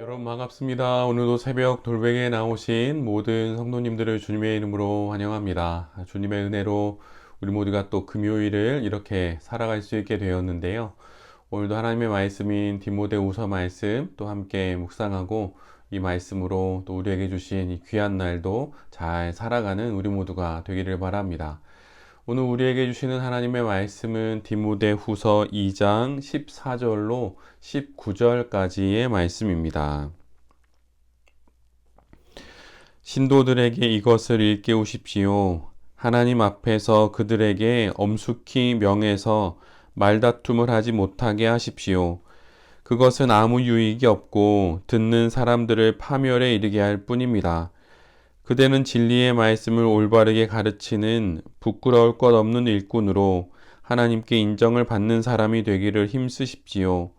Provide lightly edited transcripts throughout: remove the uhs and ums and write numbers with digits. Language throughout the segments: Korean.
여러분 반갑습니다. 오늘도 새벽 돌베개에 나오신 모든 성도님들을 주님의 이름으로 환영합니다. 주님의 은혜로 우리 모두가 또 금요일을 이렇게 살아갈 수 있게 되었는데요. 오늘도 하나님의 말씀인 디모데후서 말씀 또 함께 묵상하고 이 말씀으로 또 우리에게 주신 이 귀한 날도 잘 살아가는 우리 모두가 되기를 바랍니다. 오늘 우리에게 주시는 하나님의 말씀은 디모데후서 2장 14절로 19절까지의 말씀입니다. 신도들에게 이것을 일깨우십시오. 하나님 앞에서 그들에게 엄숙히 명해서 말다툼을 하지 못하게 하십시오. 그것은 아무 유익이 없고 듣는 사람들을 파멸에 이르게 할 뿐입니다. 그대는 진리의 말씀을 올바르게 가르치는 부끄러울 것 없는 일꾼으로 하나님께 인정을 받는 사람이 되기를 힘쓰십시오.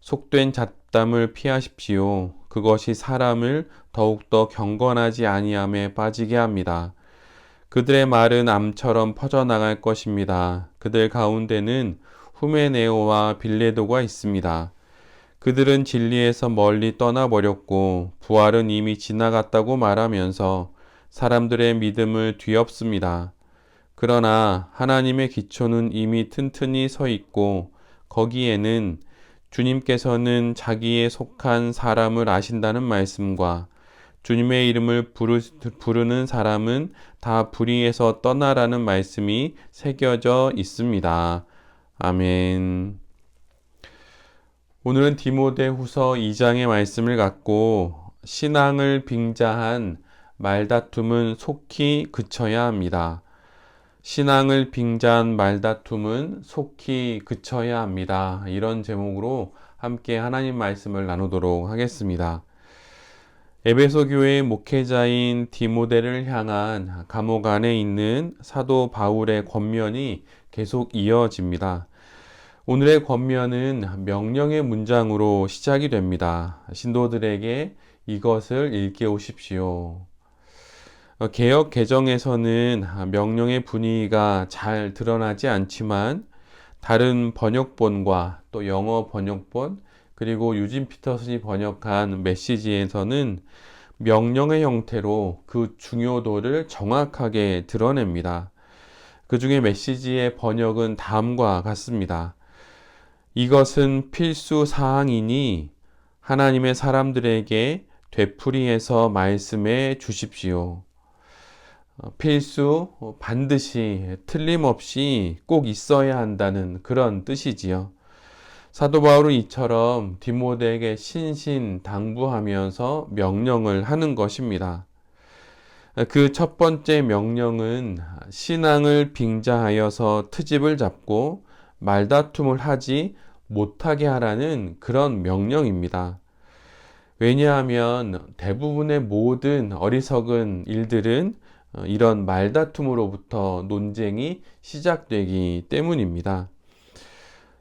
속된 잡담을 피하십시오. 그것이 사람을 더욱더 경건하지 아니함에 빠지게 합니다. 그들의 말은 암처럼 퍼져나갈 것입니다. 그들 가운데는 후메네오와 빌레도가 있습니다. 그들은 진리에서 멀리 떠나버렸고 부활은 이미 지나갔다고 말하면서 사람들의 믿음을 뒤엎습니다. 그러나 하나님의 기초는 이미 튼튼히 서 있고 거기에는 주님께서는 자기에 속한 사람을 아신다는 말씀과 주님의 이름을 부르는 사람은 다 불의에서 떠나라는 말씀이 새겨져 있습니다. 아멘. 오늘은 디모데후서 2장의 말씀을 갖고 신앙을 빙자한 말다툼은 속히 그쳐야 합니다. 신앙을 빙자한 말다툼은 속히 그쳐야 합니다. 이런 제목으로 함께 하나님 말씀을 나누도록 하겠습니다. 에베소 교회의 목회자인 디모데를 향한 감옥 안에 있는 사도 바울의 권면이 계속 이어집니다. 오늘의 권면은 명령의 문장으로 시작이 됩니다. 신도들에게 이것을 일깨우십시오. 개역 개정에서는 명령의 분위기가 잘 드러나지 않지만 다른 번역본과 또 영어 번역본 그리고 유진 피터슨이 번역한 메시지에서는 명령의 형태로 그 중요도를 정확하게 드러냅니다. 그 중에 메시지의 번역은 다음과 같습니다. 이것은 필수 사항이니 하나님의 사람들에게 되풀이해서 말씀해 주십시오. 필수, 반드시, 틀림없이 꼭 있어야 한다는 그런 뜻이지요. 사도 바울은 이처럼 디모데에게 신신당부하면서 명령을 하는 것입니다. 그 첫 번째 명령은 신앙을 빙자하여서 트집을 잡고 말다툼을 하지 못하게 하라는 그런 명령입니다. 왜냐하면 대부분의 모든 어리석은 일들은 이런 말다툼으로부터 논쟁이 시작되기 때문입니다.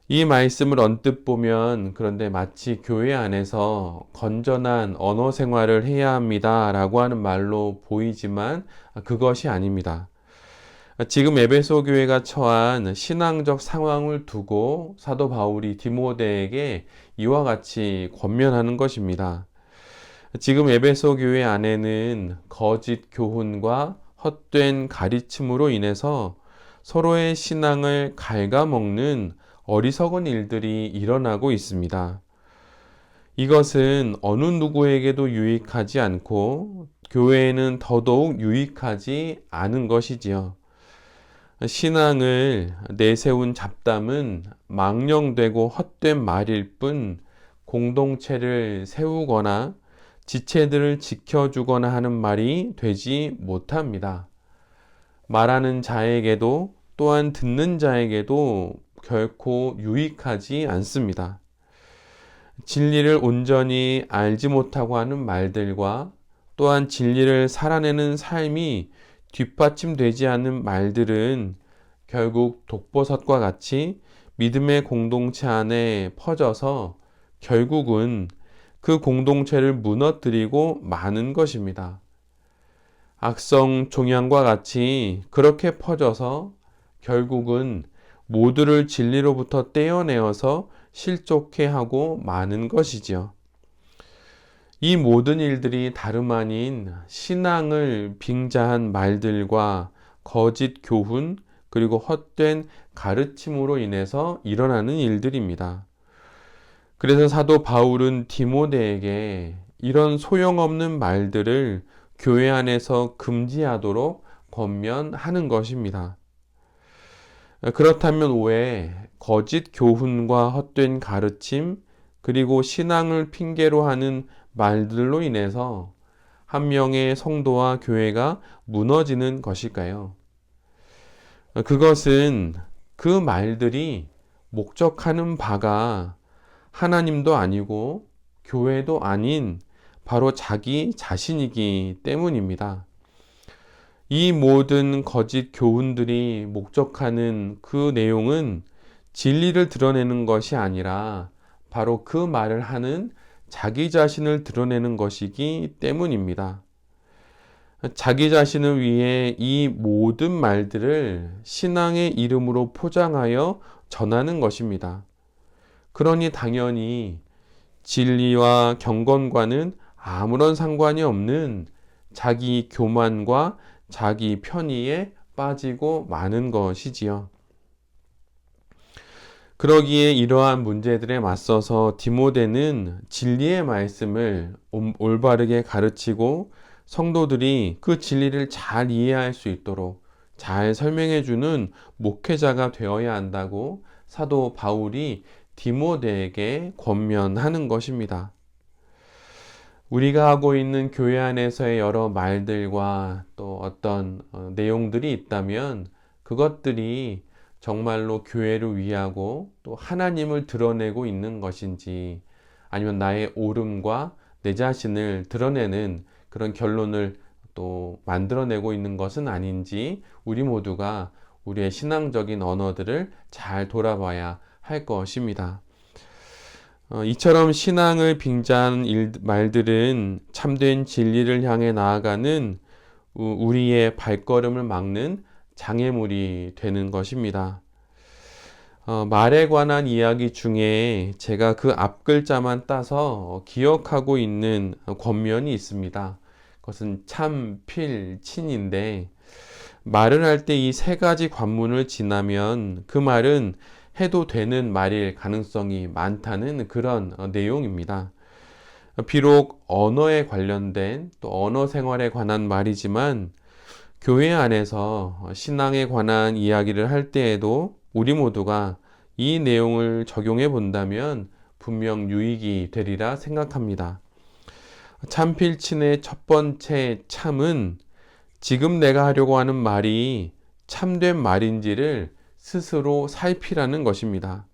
이 말씀을 언뜻 보면 그런데 마치 교회 안에서 건전한 언어 생활을 해야 합니다 라고 하는 말로 보이지만 그것이 아닙니다. 지금 에베소 교회가 처한 신앙적 상황을 두고 사도 바울이 디모데에게 이와 같이 권면하는 것입니다. 지금 에베소 교회 안에는 거짓 교훈과 헛된 가르침으로 인해서 서로의 신앙을 갉아먹는 어리석은 일들이 일어나고 있습니다. 이것은 어느 누구에게도 유익하지 않고 교회에는 더더욱 유익하지 않은 것이지요. 신앙을 내세운 잡담은 망령되고 헛된 말일 뿐 공동체를 세우거나 지체들을 지켜주거나 하는 말이 되지 못합니다. 말하는 자에게도 또한 듣는 자에게도 결코 유익하지 않습니다. 진리를 온전히 알지 못하고 하는 말들과 또한 진리를 살아내는 삶이 뒷받침되지 않는 말들은 결국 독버섯과 같이 믿음의 공동체 안에 퍼져서 결국은 그 공동체를 무너뜨리고 마는 것입니다. 악성 종양과 같이 그렇게 퍼져서 결국은 모두를 진리로부터 떼어내어서 실족해 하고 마는 것이지요. 이 모든 일들이 다름 아닌 신앙을 빙자한 말들과 거짓 교훈, 그리고 헛된 가르침으로 인해서 일어나는 일들입니다. 그래서 사도 바울은 디모데에게 이런 소용없는 말들을 교회 안에서 금지하도록 권면하는 것입니다. 그렇다면 왜 거짓 교훈과 헛된 가르침, 그리고 신앙을 핑계로 하는 말들로 인해서 한 명의 성도와 교회가 무너지는 것일까요? 그것은 그 말들이 목적하는 바가 하나님도 아니고 교회도 아닌 바로 자기 자신이기 때문입니다. 이 모든 거짓 교훈들이 목적하는 그 내용은 진리를 드러내는 것이 아니라 바로 그 말을 하는 자기 자신을 드러내는 것이기 때문입니다. 자기 자신을 위해 이 모든 말들을 신앙의 이름으로 포장하여 전하는 것입니다. 그러니 당연히 진리와 경건과는 아무런 상관이 없는 자기 교만과 자기 편의에 빠지고 마는 것이지요. 그러기에 이러한 문제들에 맞서서 디모데는 진리의 말씀을 올바르게 가르치고 성도들이 그 진리를 잘 이해할 수 있도록 잘 설명해 주는 목회자가 되어야 한다고 사도 바울이 디모데에게 권면하는 것입니다. 우리가 하고 있는 교회 안에서의 여러 말들과 또 어떤 내용들이 있다면 그것들이 정말로 교회를 위하고 또 하나님을 드러내고 있는 것인지, 아니면 나의 옳음과 내 자신을 드러내는 그런 결론을 또 만들어내고 있는 것은 아닌지 우리 모두가 우리의 신앙적인 언어들을 잘 돌아봐야 할 것입니다. 이처럼 신앙을 빙자한 말들은 참된 진리를 향해 나아가는 우리의 발걸음을 막는 장애물이 되는 것입니다. 말에 관한 이야기 중에 제가 그 앞글자만 따서 기억하고 있는 권면이 있습니다. 그것은 참, 필, 친인데, 말을 할 때 이 세 가지 관문을 지나면 그 말은 해도 되는 말일 가능성이 많다는 그런 내용입니다. 비록 언어에 관련된 또 언어 생활에 관한 말이지만 교회 안에서 신앙에 관한 이야기를 할 때에도 우리 모두가 이 내용을 적용해 본다면 분명 유익이 되리라 생각합니다. 참필친의 첫 번째 참은 지금 내가 하려고 하는 말이 참된 말인지를 스스로 살피라는 것입니다.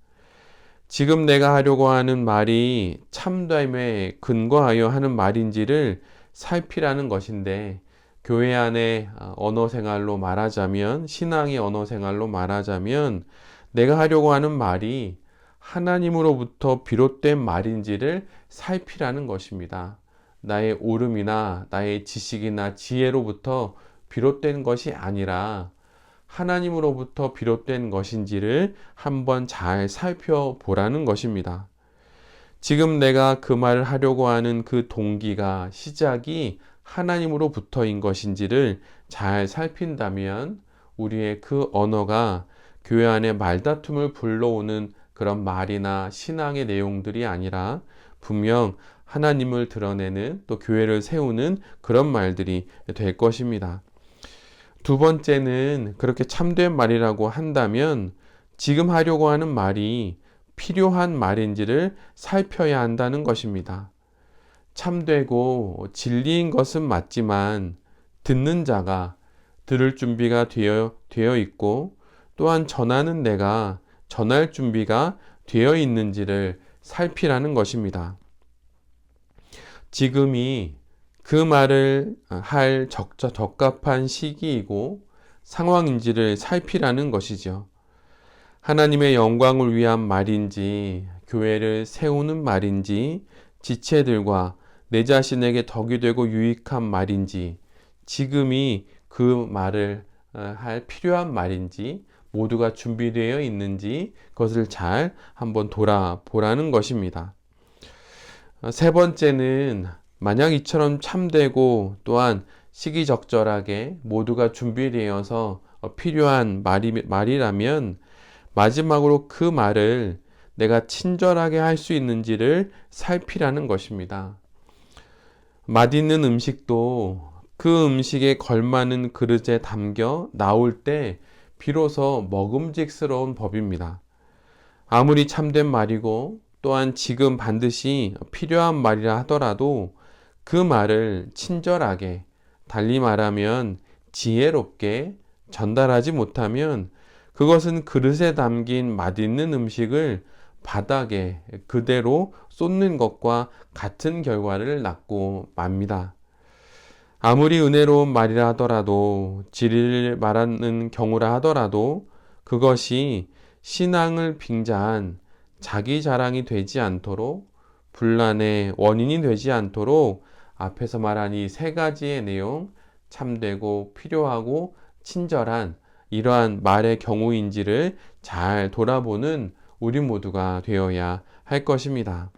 지금 내가 하려고 하는 말이 참됨에 근거하여 하는 말인지를 살피라는 것인데, 교회 안에 언어 생활로 말하자면, 신앙의 언어 생활로 말하자면 내가 하려고 하는 말이 하나님으로부터 비롯된 말인지를 살피라는 것입니다. 나의 옳음이나 나의 지식이나 지혜로부터 비롯된 것이 아니라 하나님으로부터 비롯된 것인지를 한번 잘 살펴보라는 것입니다. 지금 내가 그 말을 하려고 하는 그 동기가, 시작이 하나님으로부터인 것인지를 잘 살핀다면 우리의 그 언어가 교회 안에 말다툼을 불러오는 그런 말이나 신앙의 내용들이 아니라 분명 하나님을 드러내는, 또 교회를 세우는 그런 말들이 될 것입니다. 두 번째는 그렇게 참된 말이라고 한다면 지금 하려고 하는 말이 필요한 말인지를 살펴야 한다는 것입니다. 참되고 진리인 것은 맞지만 듣는 자가 들을 준비가 되어 있고, 또한 전하는 내가 전할 준비가 되어 있는지를 살피라는 것입니다. 지금이 그 말을 할 적합한 시기이고 상황인지를 살피라는 것이죠. 하나님의 영광을 위한 말인지, 교회를 세우는 말인지, 지체들과 내 자신에게 덕이 되고 유익한 말인지, 지금이 그 말을 할 필요한 말인지, 모두가 준비되어 있는지 그것을 잘 한번 돌아보라는 것입니다. 세 번째는 만약 이처럼 참되고 또한 시기적절하게 모두가 준비되어서 필요한 말이라면 마지막으로 그 말을 내가 친절하게 할 수 있는지를 살피라는 것입니다. 맛있는 음식도 그 음식에 걸맞는 그릇에 담겨 나올 때 비로소 먹음직스러운 법입니다. 아무리 참된 말이고 또한 지금 반드시 필요한 말이라 하더라도 그 말을 친절하게, 달리 말하면 지혜롭게 전달하지 못하면 그것은 그릇에 담긴 맛있는 음식을 바닥에 그대로 쏟는 것과 같은 결과를 낳고 맙니다. 아무리 은혜로운 말이라 하더라도, 진리를 말하는 경우라 하더라도 그것이 신앙을 빙자한 자기 자랑이 되지 않도록, 분란의 원인이 되지 않도록 앞에서 말한 이 세 가지의 내용, 참되고 필요하고 친절한 이러한 말의 경우인지를 잘 돌아보는 우리 모두가 되어야 할 것입니다.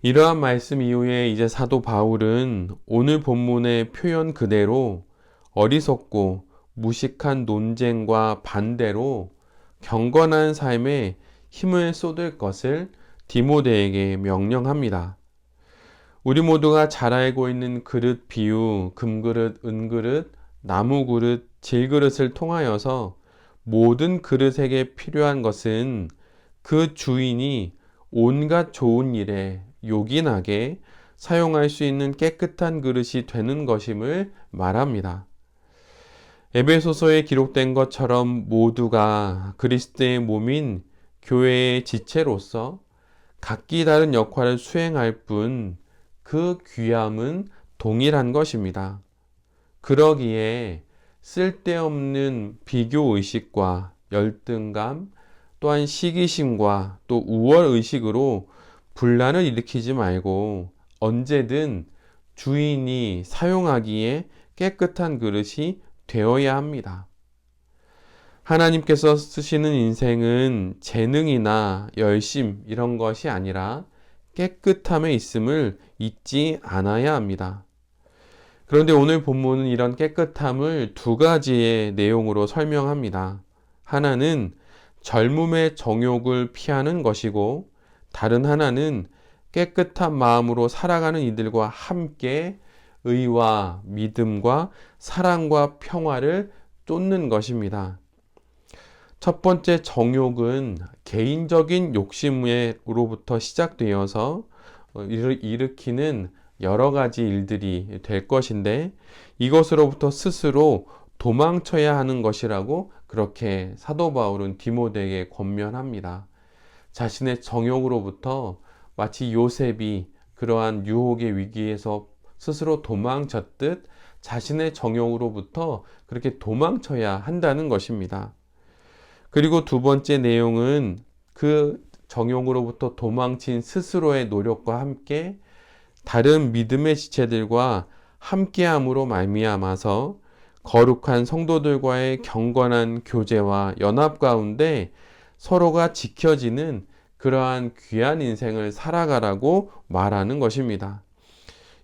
이러한 말씀 이후에 이제 사도 바울은 오늘 본문의 표현 그대로 어리석고 무식한 논쟁과 반대로 경건한 삶에 힘을 쏟을 것을 디모데에게 명령합니다. 우리 모두가 잘 알고 있는 그릇 비유, 금그릇, 은그릇, 나무그릇, 질그릇을 통하여서 모든 그릇에게 필요한 것은 그 주인이 온갖 좋은 일에 요긴하게 사용할 수 있는 깨끗한 그릇이 되는 것임을 말합니다. 에베소서에 기록된 것처럼 모두가 그리스도의 몸인 교회의 지체로서 각기 다른 역할을 수행할 뿐 그 귀함은 동일한 것입니다. 그러기에 쓸데없는 비교의식과 열등감, 또한 시기심과 또 우월의식으로 분란을 일으키지 말고 언제든 주인이 사용하기에 깨끗한 그릇이 되어야 합니다. 하나님께서 쓰시는 인생은 재능이나 열심 이런 것이 아니라 깨끗함에 있음을 잊지 않아야 합니다. 그런데 오늘 본문은 이런 깨끗함을 두 가지의 내용으로 설명합니다. 하나는 젊음의 정욕을 피하는 것이고, 다른 하나는 깨끗한 마음으로 살아가는 이들과 함께 의와 믿음과 사랑과 평화를 쫓는 것입니다. 첫 번째 정욕은 개인적인 욕심으로부터 시작되어서 일으키는 여러 가지 일들이 될 것인데, 이것으로부터 스스로 도망쳐야 하는 것이라고 그렇게 사도 바울은 디모데에게 권면합니다. 자신의 정욕으로부터 마치 요셉이 그러한 유혹의 위기에서 스스로 도망쳤듯 자신의 정욕으로부터 그렇게 도망쳐야 한다는 것입니다. 그리고 두 번째 내용은 그 정욕으로부터 도망친 스스로의 노력과 함께 다른 믿음의 지체들과 함께함으로 말미암아서 거룩한 성도들과의 경건한 교제와 연합 가운데 서로가 지켜지는 그러한 귀한 인생을 살아가라고 말하는 것입니다.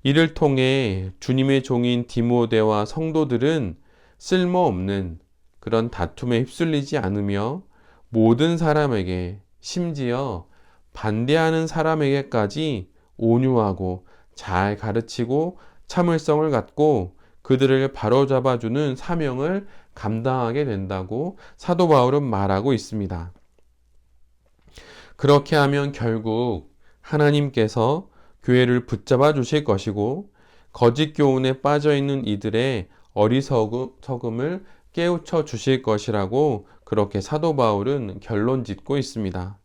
이를 통해 주님의 종인 디모데와 성도들은 쓸모없는 그런 다툼에 휩쓸리지 않으며 모든 사람에게, 심지어 반대하는 사람에게까지 온유하고 잘 가르치고 참을성을 갖고 그들을 바로잡아주는 사명을 감당하게 된다고 사도 바울은 말하고 있습니다. 그렇게 하면 결국 하나님께서 교회를 붙잡아 주실 것이고, 거짓 교훈에 빠져 있는 이들의 어리석음을 깨우쳐 주실 것이라고 그렇게 사도 바울은 결론 짓고 있습니다.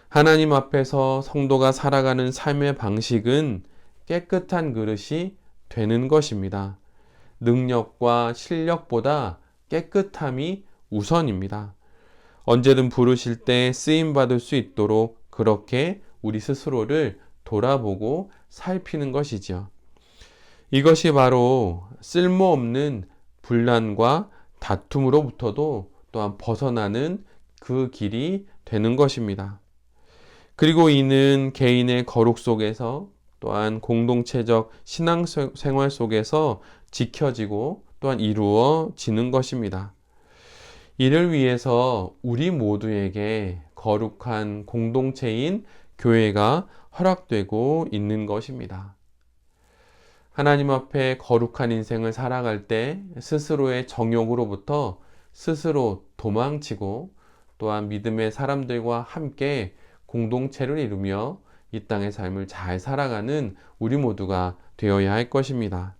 하나님 앞에서 성도가 살아가는 삶의 방식은 깨끗한 그릇이 되는 것입니다. 능력과 실력보다 깨끗함이 우선입니다. 언제든 부르실 때 쓰임 받을 수 있도록 그렇게 우리 스스로를 돌아보고 살피는 것이죠. 이것이 바로 쓸모없는 분란과 다툼으로부터도 또한 벗어나는 그 길이 되는 것입니다. 그리고 이는 개인의 거룩 속에서 또한 공동체적 신앙생활 속에서 지켜지고 또한 이루어지는 것입니다. 이를 위해서 우리 모두에게 거룩한 공동체인 교회가 허락되고 있는 것입니다. 하나님 앞에 거룩한 인생을 살아갈 때 스스로의 정욕으로부터 스스로 도망치고 또한 믿음의 사람들과 함께 공동체를 이루며 이 땅의 삶을 잘 살아가는 우리 모두가 되어야 할 것입니다.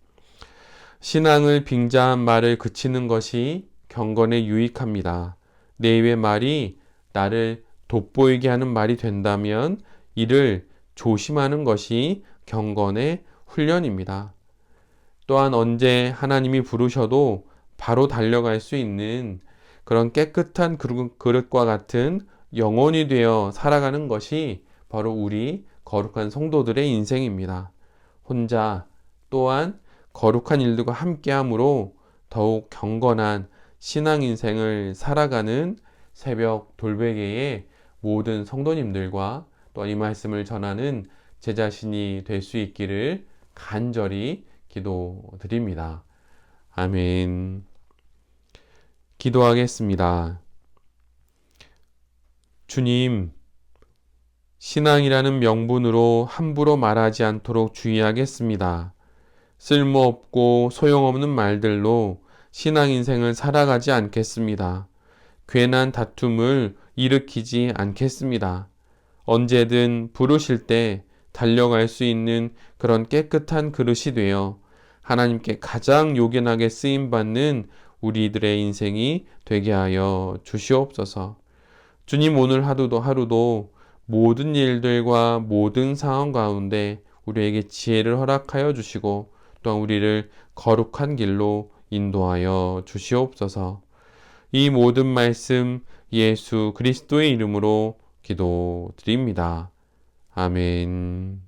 신앙을 빙자한 말을 그치는 것이 경건에 유익합니다. 내 입의 말이 나를 돋보이게 하는 말이 된다면 이를 조심하는 것이 경건의 훈련입니다. 또한 언제 하나님이 부르셔도 바로 달려갈 수 있는 그런 깨끗한 그릇과 같은 영혼이 되어 살아가는 것이 바로 우리 거룩한 성도들의 인생입니다. 혼자 또한 거룩한 일들과 함께함으로 더욱 경건한 신앙 인생을 살아가는 새벽 돌베개의 모든 성도님들과 또한 이 말씀을 전하는 제 자신이 될 수 있기를 간절히 기도드립니다. 아멘. 기도하겠습니다. 주님, 신앙이라는 명분으로 함부로 말하지 않도록 주의하겠습니다. 쓸모없고 소용없는 말들로 신앙 인생을 살아가지 않겠습니다. 괜한 다툼을 일으키지 않겠습니다. 언제든 부르실 때 달려갈 수 있는 그런 깨끗한 그릇이 되어 하나님께 가장 요긴하게 쓰임받는 우리들의 인생이 되게 하여 주시옵소서. 주님, 오늘 하루도 모든 일들과 모든 상황 가운데 우리에게 지혜를 허락하여 주시고 또한 우리를 거룩한 길로 인도하여 주시옵소서. 이 모든 말씀 예수 그리스도의 이름으로 기도드립니다. 아멘.